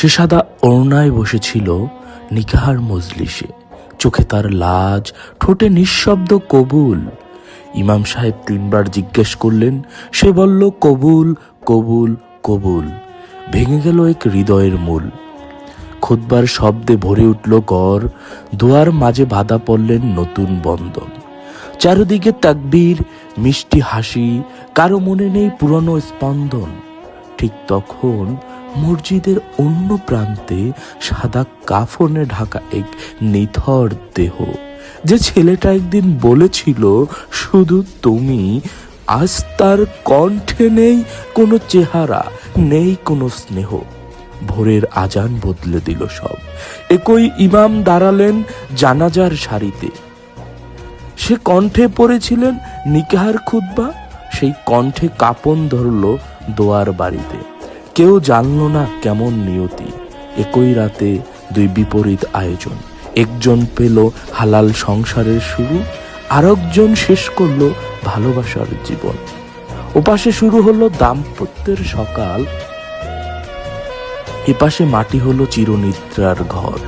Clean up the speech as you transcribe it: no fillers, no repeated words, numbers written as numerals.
সে সাদা ওড়নায় বসেছিল নিকাহার মজলিসে, চোখে তার লাজ, ঠোঁটে নিঃশব্দ কবুল। ইমাম সাহেব 3 বার জিজ্ঞেস করলেন, সে বলল কবুল কবুল কবুল। ভেঙে গেল এক হৃদয়ের মূল। খুতবার শব্দে ভরে উঠল ঘর, দোয়ার মাঝে বাধা পড়লেন নতুন বন্ধন। চারিদিকে তাকবীর, মিষ্টি হাসি, কারো মনে নেই পুরনো স্পন্দন। ঠিক তখন মসজিদের অন্য প্রান্তে সাদা কাফনে ঢাকা এক নিথর দেহ, যে ছেলেটা একদিন বলেছিল শুধু তুমি, আজ তার কণ্ঠে নেই কোনো চেহারা, নেই কোনো স্নেহ। ভোরের আজান বদলে দিল সব। একই ইমাম দাঁড়ালেন জানাজার সারিতে। সে কণ্ঠে পড়েছিলেন নিকাহার খুতবা, সেই কণ্ঠে কাপন ধরল দোয়ার বাড়িতে। কেউ জানল না কেমন নিয়তি। একই রাতে 2 বিপরীত আয়োজন। একজন পেল হালাল সংসারের শুরু, আরেকজন শেষ করলো ভালোবাসার জীবন। ওপাশে শুরু হলো দাম্পত্যের সকাল, এপাশে মাটি হলো চিরনিদ্রার ঘর।